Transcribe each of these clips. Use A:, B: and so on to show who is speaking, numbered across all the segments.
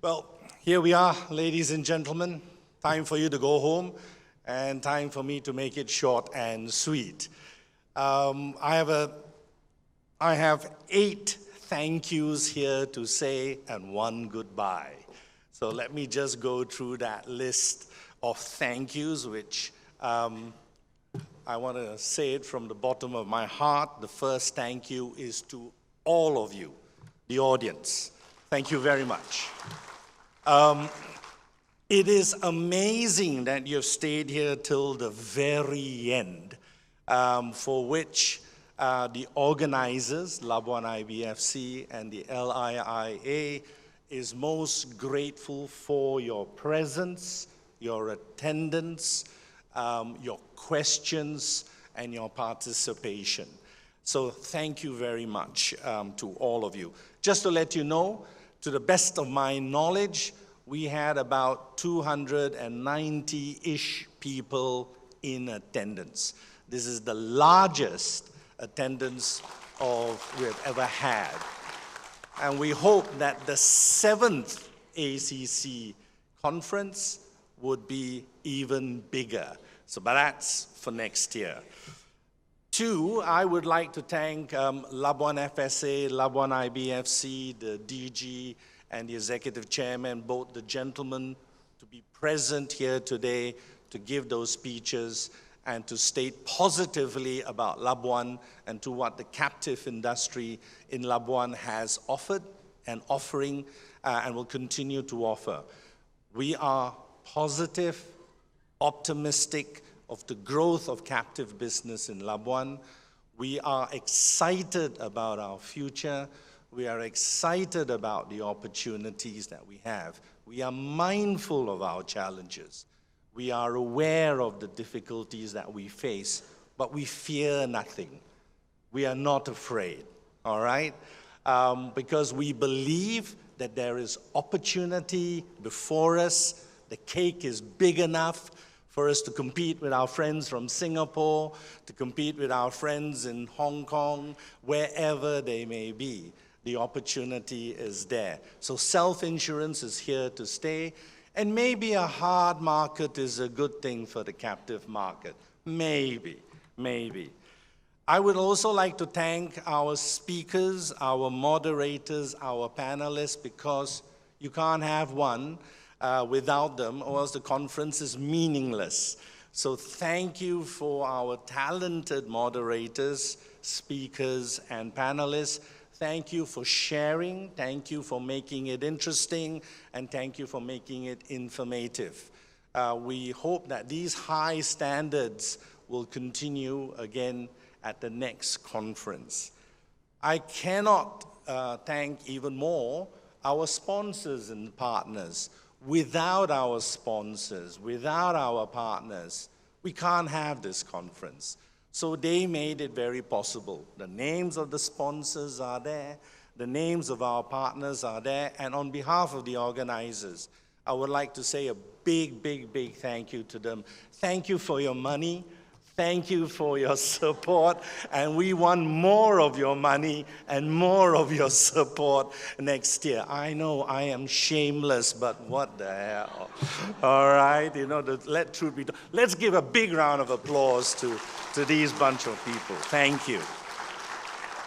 A: Well, here we are, ladies and gentlemen. Time for you to go home and time for me to make it short and sweet. I have 8 thank yous here to say and 1 goodbye. So let me just go through that list of thank yous, which I want to say it from the bottom of my heart. The first thank you is to all of you, the audience. Thank you very much. It is amazing that you've stayed here till the very end, for which the organizers, Labuan IBFC and the LIIA, is most grateful for your presence, your attendance, your questions, and your participation. So thank you very much to all of you. Just to let you know, to the best of my knowledge, we had about 290-ish people in attendance. This is the largest attendance we've ever had. And we hope that the 7th ACC conference would be even bigger. But that's for next year. 2, I would like to thank Labuan FSA, Labuan IBFC, the DG, and the executive chairman, both the gentlemen, to be present here today to give those speeches and to state positively about Labuan and to what the captive industry in Labuan has offered and offering and will continue to offer. We are positive, optimistic of the growth of captive business in Labuan. We are excited about our future. We are excited about the opportunities that we have. We are mindful of our challenges. We are aware of the difficulties that we face, but we fear nothing. We are not afraid, all right? Because we believe that there is opportunity before us. The cake is big enough for us to compete with our friends from Singapore, to compete with our friends in Hong Kong, wherever they may be. The opportunity is there. So self-insurance is here to stay, and maybe a hard market is a good thing for the captive market. Maybe. I would also like to thank our speakers, our moderators, our panelists, because you can't have one without them, or else the conference is meaningless. So thank you for our talented moderators, speakers, and panelists. Thank you for sharing, thank you for making it interesting, and thank you for making it informative. We hope that these high standards will continue again at the next conference. I cannot thank even more our sponsors and partners. Without our sponsors, without our partners, we can't have this conference. So they made it very possible. The names of the sponsors are there, the names of our partners are there, and on behalf of the organizers, I would like to say a big thank you to them. Thank you for your money. Thank you for your support, and we want more of your money and more of your support next year. I know I am shameless, but what the hell? All right, let truth be told. Let's give a big round of applause to these bunch of people. Thank you.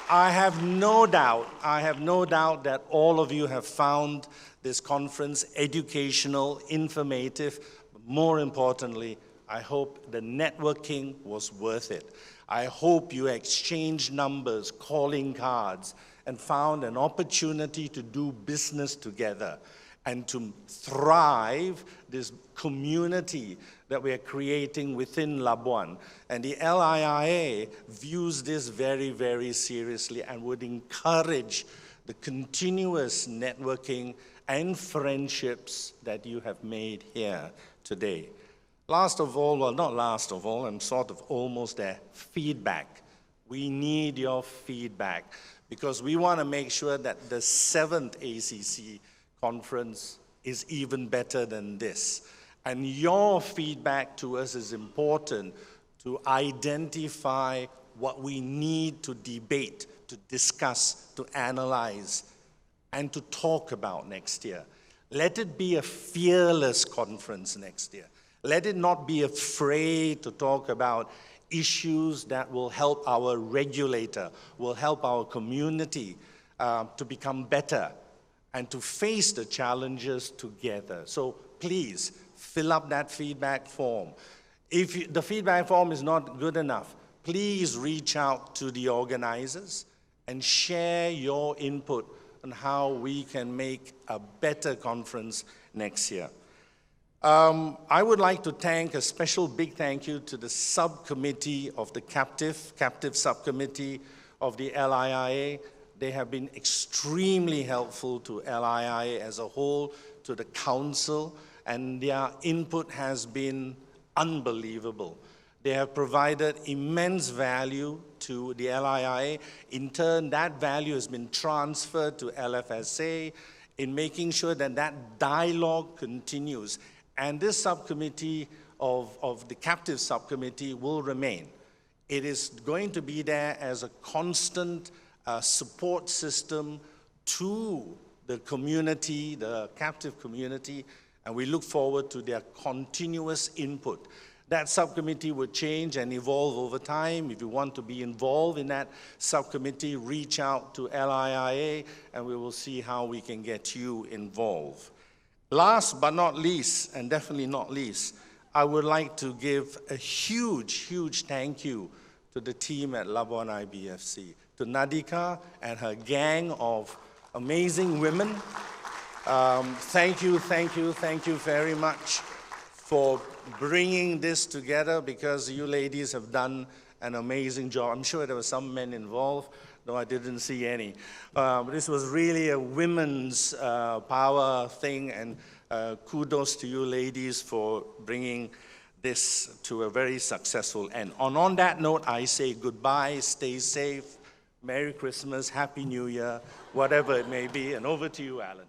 A: I have no doubt that all of you have found this conference educational, informative, but more importantly, I hope the networking was worth it. I hope you exchanged numbers, calling cards, and found an opportunity to do business together and to thrive this community that we are creating within Labuan. And the LIIA views this very seriously and would encourage the continuous networking and friendships that you have made here today. Last of all, well, not last of all, I'm sort of almost there, feedback. We need your feedback because we want to make sure that the 7th ACC conference is even better than this. And your feedback to us is important to identify what we need to debate, to discuss, to analyze, and to talk about next year. Let it be a fearless conference next year. Let it not be afraid to talk about issues that will help our regulator, will help our community to become better and to face the challenges together. So please, fill up that feedback form. If the feedback form is not good enough, please reach out to the organizers and share your input on how we can make a better conference next year. I would like to thank a special big thank you to the subcommittee of the captive subcommittee of the LIIA. They have been extremely helpful to LIIA as a whole, to the council, and their input has been unbelievable. They have provided immense value to the LIIA. In turn, that value has been transferred to LFSA in making sure that that dialogue continues. And this subcommittee of the captive subcommittee will remain. It is going to be there as a constant support system to the community, the captive community, and we look forward to their continuous input. That subcommittee will change and evolve over time. If you want to be involved in that subcommittee, reach out to LIIA, and we will see how we can get you involved. Last but not least, and definitely not least, I would like to give a huge, huge thank you to the team at Labuan IBFC, to Nadika and her gang of amazing women. Thank you very much for bringing this together, because you ladies have done an amazing job. I'm sure there were some men involved, though I didn't see any. This was really a women's power thing, and kudos to you ladies for bringing this to a very successful end. On that note, I say goodbye, stay safe, Merry Christmas, Happy New Year, whatever it may be, and over to you, Alan.